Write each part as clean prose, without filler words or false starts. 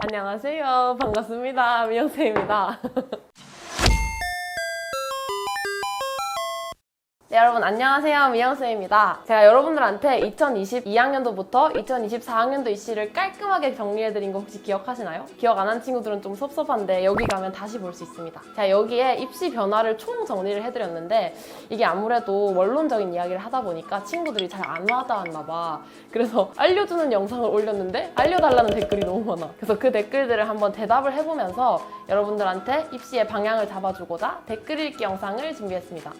안녕하세요. 반갑습니다. 미영쌤입니다. 네, 여러분 안녕하세요. 미영쌤입니다. 제가 여러분들한테 2022학년도부터 2024학년도 입시를 깔끔하게 정리해드린 거 혹시 기억하시나요? 기억 안 한 친구들은 좀 섭섭한데 여기 가면 다시 볼 수 있습니다. 제가 여기에 입시 변화를 총 정리를 해드렸는데 이게 아무래도 원론적인 이야기를 하다 보니까 친구들이 잘 안 와닿았나 봐. 그래서 알려주는 영상을 올렸는데 알려달라는 댓글이 너무 많아. 그래서 그 댓글들을 한번 대답을 해보면서 여러분들한테 입시의 방향을 잡아주고자 댓글 읽기 영상을 준비했습니다.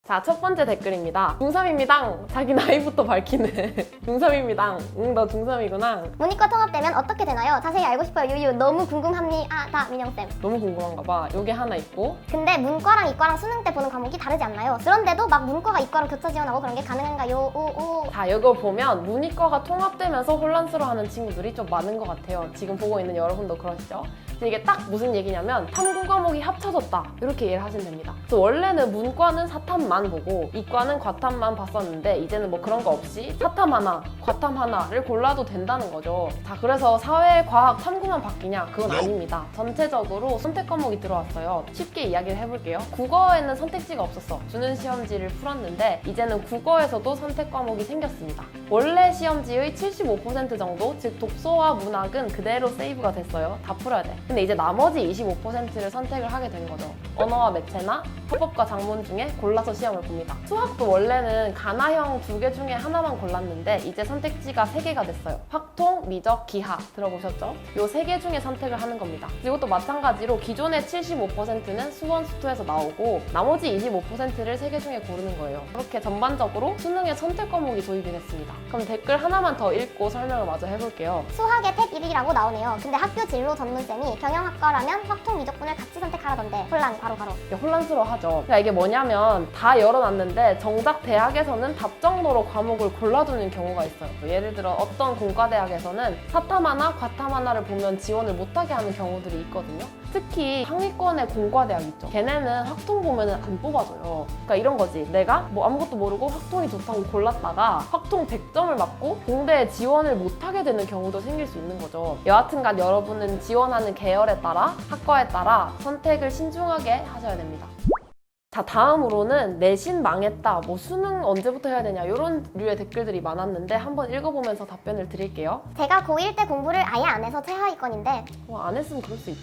자, 첫 번째 댓글입니다. 중3입니다. 자기 나이부터 밝히네. 중3입니다. 응, 너 중3이구나. 문이과 통합되면 어떻게 되나요? 자세히 알고 싶어요. 유유. 너무 궁금합니다. 민영쌤. 너무 궁금한가 봐. 요게 하나 있고. 근데 문과랑 이과랑 수능 때 보는 과목이 다르지 않나요? 그런데도 막 문과가 이과로 교차 지원하고 그런 게 가능한가요? 오오. 자, 이거 보면 문이과가 통합되면서 혼란스러워하는 친구들이 좀 많은 것 같아요. 지금 보고 있는 여러분도 그러시죠? 근데 이게 딱 무슨 얘기냐면 탐구 과목이 합쳐졌다. 이렇게 이해를 하시면 됩니다. 그래서 원래는 문과는 사탐만 보고 이과는 과탐만 봤었는데 이제는 뭐 그런 거 없이 사탐 하나, 과탐 하나를 골라도 된다는 거죠. 자, 그래서 사회, 과학, 탐구만 바뀌냐? 그건 아닙니다. 전체적으로 선택 과목이 들어왔어요. 쉽게 이야기를 해볼게요. 국어에는 선택지가 없었어. 주는 시험지를 풀었는데 이제는 국어에서도 선택 과목이 생겼습니다. 원래 시험지의 75% 정도, 즉 독서와 문학은 그대로 세이브가 됐어요. 다 풀어야 돼. 근데 이제 나머지 25%를 선택을 하게 된 거죠. 언어와 매체나 화법과 작문 중에 골라서 시험을 봅니다. 수학도 원래는 가나형 2개 중에 하나만 골랐는데 이제 선택지가 3개가 됐어요. 확통, 미적, 기하 들어보셨죠? 이 3개 중에 선택을 하는 겁니다. 그리고 또 마찬가지로 기존의 75%는 수원, 수투에서 나오고 나머지 25%를 3개 중에 고르는 거예요. 그렇게 전반적으로 수능에 선택 과목이 도입이 됐습니다. 그럼 댓글 하나만 더 읽고 설명을 마저 해볼게요. 수학의 택 1이라고 나오네요. 근데 학교 진로 전문쌤이 경영학과라면 확통 미적분을 같이 선택하라던데 혼란 바로. 이게 혼란스러워하죠. 그러니까 이게 뭐냐면 다 열어놨는데 정작 대학에서는 답정너로 과목을 골라주는 경우가 있어요. 예를 들어 어떤 공과대학에서는 사탐 하나, 과탐 하나를 보면 지원을 못하게 하는 경우들이 있거든요. 특히 상위권의 공과대학 있죠. 걔네는 확통 보면은 안 뽑아줘요. 그러니까 이런 거지. 내가 뭐 아무것도 모르고 확통이 좋다고 골랐다가 확통 100점을 맞고 공대에 지원을 못하게 되는 경우도 생길 수 있는 거죠. 여하튼간 여러분은 지원하는 계열에 따라 학과에 따라 선택을 신중하게 하셔야 됩니다. 자, 다음으로는 내신 망했다, 뭐 수능 언제부터 해야 되냐 이런 류의 댓글들이 많았는데 한번 읽어보면서 답변을 드릴게요. 제가 고1 때 공부를 아예 안 해서 최하위권인데 안 했으면 그럴 수 있지.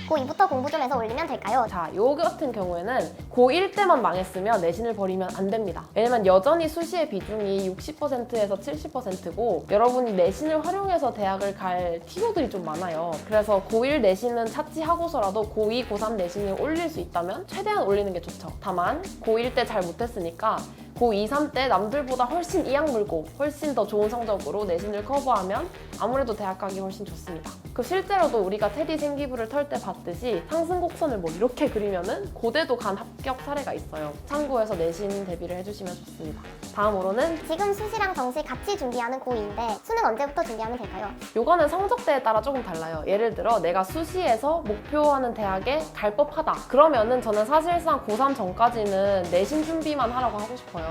고2부터 공부 좀 해서 올리면 될까요? 자, 요 같은 경우에는 고1 때만 망했으면 내신을 버리면 안 됩니다. 왜냐면 여전히 수시의 비중이 60%에서 70%고 여러분이 내신을 활용해서 대학을 갈 티오들이 좀 많아요. 그래서 고1 내신은 차치하고서라도 고2, 고3 내신을 올릴 수 있다면 최대한 올리는 게 좋죠. 다만 고1 때 잘 못했으니까 고2, 3 때 남들보다 훨씬 이악 물고 훨씬 더 좋은 성적으로 내신을 커버하면 아무래도 대학 가기 훨씬 좋습니다. 그 실제로도 우리가 테디 생기부를 털 때 봤듯이 상승 곡선을 뭐 이렇게 그리면은 고대도 간 합격 사례가 있어요. 참고해서 내신 대비를 해주시면 좋습니다. 다음으로는 지금 수시랑 정시 같이 준비하는 고2인데 수능 언제부터 준비하면 될까요? 요거는 성적대에 따라 조금 달라요. 예를 들어 내가 수시에서 목표하는 대학에 갈 법하다. 그러면은 저는 사실상 고3 전까지는 내신 준비만 하라고 하고 싶어요.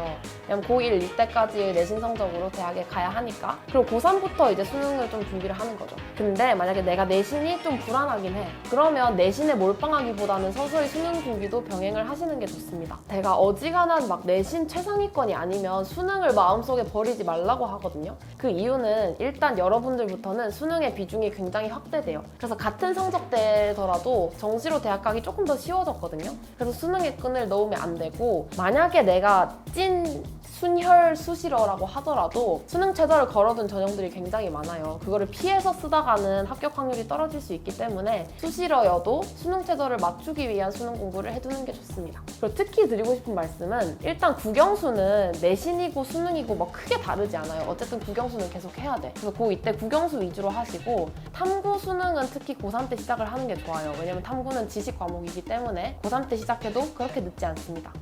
왜냐면 고1 이때까지의 내신 성적으로 대학에 가야 하니까. 그리고 고3부터 이제 수능을 좀 준비를 하는 거죠. 근데 만약에 내가 내신이 좀 불안하긴 해. 그러면 내신에 몰빵하기보다는 서서히 수능 준비도 병행을 하시는 게 좋습니다. 제가 어지간한 막 내신 최상위권이 아니면 수능을 마음속에 버리지 말라고 하거든요. 그 이유는 일단 여러분들부터는 수능의 비중이 굉장히 확대돼요. 그래서 같은 성적대더라도 정시로 대학 가기 조금 더 쉬워졌거든요. 그래서 수능의 끈을 놓으면 안 되고 만약에 내가 찐 순혈 수시러라고 하더라도 수능 최저를 걸어둔 전형들이 굉장히 많아요. 그거를 피해서 쓰다가는 합격 확률이 떨어질 수 있기 때문에 수시러여도 수능 최저를 맞추기 위한 수능 공부를 해두는 게 좋습니다. 그리고 특히 드리고 싶은 말씀은 일단 국영수는 내신이고 수능이고 뭐 크게 다르지 않아요. 어쨌든 국영수는 계속 해야 돼. 그래서 고2 때 국영수 위주로 하시고 탐구 수능은 특히 고3 때 시작을 하는 게 좋아요. 왜냐면 탐구는 지식 과목이기 때문에 고3 때 시작해도 그렇게 늦지 않습니다.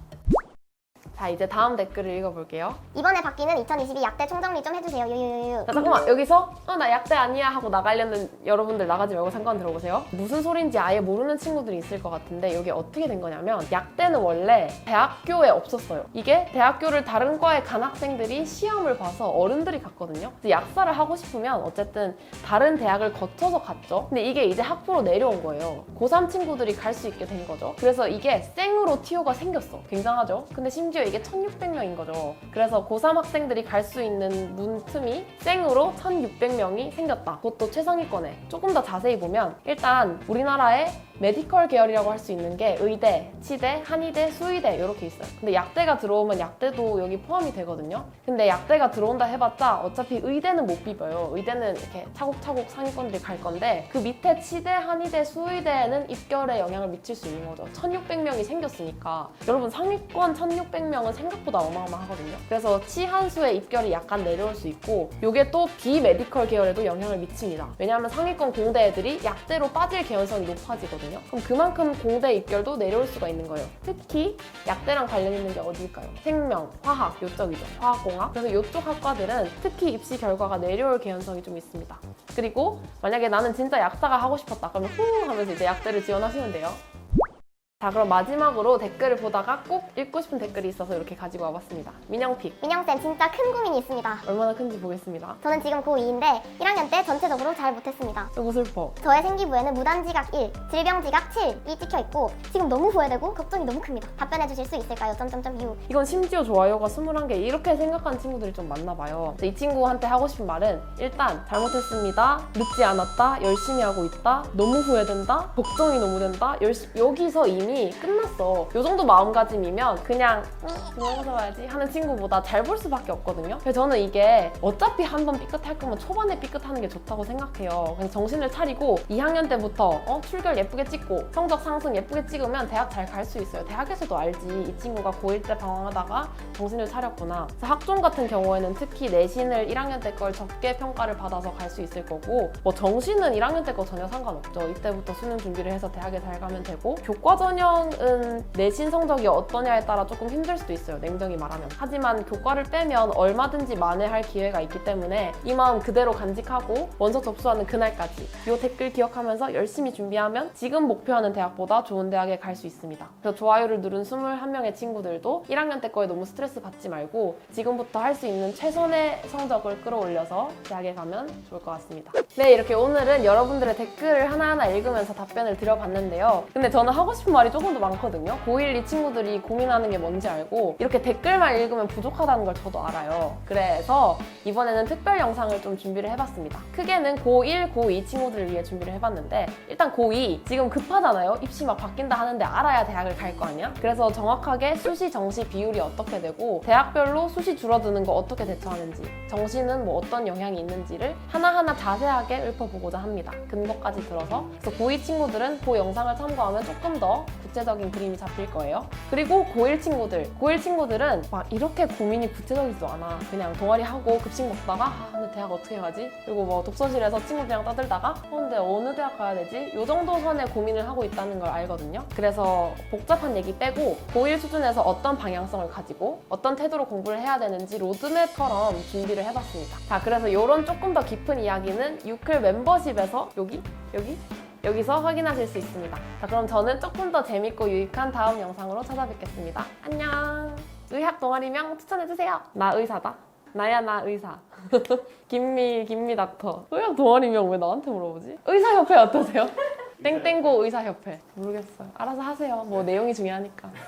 자, 이제 다음 댓글을 읽어볼게요. 이번에 바뀌는 2022 약대 총정리 좀 해주세요. 유유유유. 자, 잠깐만, 여기서 나 약대 아니야 하고 나가려는 여러분들 나가지 말고 잠깐 들어보세요. 무슨 소린지 아예 모르는 친구들이 있을 것 같은데 여기 어떻게 된 거냐면 약대는 원래 대학교에 없었어요. 이게 대학교를 다른 과에 간 학생들이 시험을 봐서 어른들이 갔거든요. 근데 약사를 하고 싶으면 어쨌든 다른 대학을 거쳐서 갔죠. 근데 이게 이제 학부로 내려온 거예요. 고3 친구들이 갈 수 있게 된 거죠. 그래서 이게 생으로 티오가 생겼어. 굉장하죠? 근데 심지어 이게 1600명인 거죠. 그래서 고3 학생들이 갈 수 있는 문틈이 생으로 1600명이 생겼다. 그것도 최상위권에. 조금 더 자세히 보면 일단 우리나라에 메디컬 계열이라고 할 수 있는 게 의대, 치대, 한의대, 수의대 이렇게 있어요. 근데 약대가 들어오면 약대도 여기 포함이 되거든요. 근데 약대가 들어온다 해봤자 어차피 의대는 못 비벼요. 의대는 이렇게 차곡차곡 상위권들이 갈 건데 그 밑에 치대, 한의대, 수의대에는 입결에 영향을 미칠 수 있는 거죠. 1600명이 생겼으니까. 여러분 상위권 1600명은 생각보다 어마어마하거든요. 그래서 치한수의 입결이 약간 내려올 수 있고 이게 또 비메디컬 계열에도 영향을 미칩니다. 왜냐하면 상위권 공대 애들이 약대로 빠질 개연성이 높아지거든요. 그럼 그만큼 공대 입결도 내려올 수가 있는 거예요. 특히 약대랑 관련 있는 게 어딜까요? 생명, 화학 요쪽이죠. 화학공학. 그래서 이쪽 학과들은 특히 입시 결과가 내려올 개연성이 좀 있습니다. 그리고 만약에 나는 진짜 약사가 하고 싶었다. 그러면 후 하면서 이제 약대를 지원하시면 돼요. 자, 그럼 마지막으로 댓글을 보다가 꼭 읽고 싶은 댓글이 있어서 이렇게 가지고 와봤습니다. 민영픽. 민영쌤 진짜 큰 고민이 있습니다. 얼마나 큰지 보겠습니다. 저는 지금 고2인데 1학년 때 전체적으로 잘 못했습니다. 너무 슬퍼. 저의 생기부에는 무단지각 1, 질병지각 7이 찍혀있고 지금 너무 후회되고 걱정이 너무 큽니다. 답변해주실 수 있을까요? 유. 이건 심지어 좋아요가 21개 이렇게 생각하는 친구들이 좀 많나 봐요. 이 친구한테 하고 싶은 말은 일단 잘못했습니다. 늦지 않았다. 열심히 하고 있다. 너무 후회된다. 걱정이 너무 된다. 여기서 이미 끝났어. 이 정도 마음가짐이면 그냥 중간고사 봐야지 하는 친구보다 잘 볼 수밖에 없거든요. 그래서 저는 이게 어차피 한 번 삐끗할 거면 초반에 삐끗하는 게 좋다고 생각해요. 그냥 정신을 차리고 2학년 때부터 출결 예쁘게 찍고 성적 상승 예쁘게 찍으면 대학 잘 갈 수 있어요. 대학에서도 알지. 이 친구가 고1 때 방황하다가 정신을 차렸구나. 그래서 학종 같은 경우에는 특히 내신을 1학년 때 걸 적게 평가를 받아서 갈 수 있을 거고 뭐 정신은 1학년 때 거 전혀 상관없죠. 이때부터 수능 준비를 해서 대학에 잘 가면 되고 교과 전형은 내신 성적이 어떠냐에 따라 조금 힘들 수도 있어요. 냉정히 말하면. 하지만 교과를 빼면 얼마든지 만회할 기회가 있기 때문에 이 마음 그대로 간직하고 원서 접수하는 그날까지 이 댓글 기억하면서 열심히 준비하면 지금 목표하는 대학보다 좋은 대학에 갈 수 있습니다. 그래서 좋아요를 누른 21명의 친구들도 1학년 때 거에 너무 스트레스 받지 말고 지금부터 할 수 있는 최선의 성적을 끌어올려서 대학에 가면 좋을 것 같습니다. 네, 이렇게 오늘은 여러분들의 댓글을 하나하나 읽으면서 답변을 드려봤는데요. 근데 저는 하고 싶은 말이 조금 더 많거든요. 고1 이 친구들이 고민하는 게 뭔지 알고 이렇게 댓글만 읽으면 부족하다는 걸 저도 알아요. 그래서 이번에는 특별 영상을 좀 준비를 해봤습니다. 크게는 고1, 고2 친구들을 위해 준비를 해봤는데 일단 고2 지금 급하잖아요. 입시 막 바뀐다 하는데 알아야 대학을 갈 거 아니야? 그래서 정확하게 수시, 정시 비율이 어떻게 되고 대학별로 수시 줄어드는 거 어떻게 대처하는지 정시는 뭐 어떤 영향이 있는지를 하나하나 자세하게 읊어보고자 합니다. 근거까지 들어서. 그래서 고2 친구들은 그 영상을 참고하면 조금 더 구체적인 그림이 잡힐 거예요. 그리고 고1 친구들은 막 이렇게 고민이 구체적이지도 않아. 그냥 동아리 하고 급식 먹다가 근데 대학 어떻게 가지? 그리고 뭐 독서실에서 친구들이랑 떠들다가 근데 어느 대학 가야 되지? 요 정도 선에 고민을 하고 있다는 걸 알거든요. 그래서 복잡한 얘기 빼고 고1 수준에서 어떤 방향성을 가지고 어떤 태도로 공부를 해야 되는지 로드맵처럼 준비를 해봤습니다. 자, 그래서 이런 조금 더 깊은 이야기는 유클 멤버십에서 여기서 확인하실 수 있습니다. 자, 그럼 저는 조금 더 재밌고 유익한 다음 영상으로 찾아뵙겠습니다. 안녕! 의학 동아리명 추천해주세요. 나 의사다. 나야 나 의사. 김미 닥터. 의학 동아리명 왜 나한테 물어보지? 의사협회 어떠세요? 땡땡고 의사협회. 모르겠어요. 알아서 하세요. 뭐 내용이 중요하니까.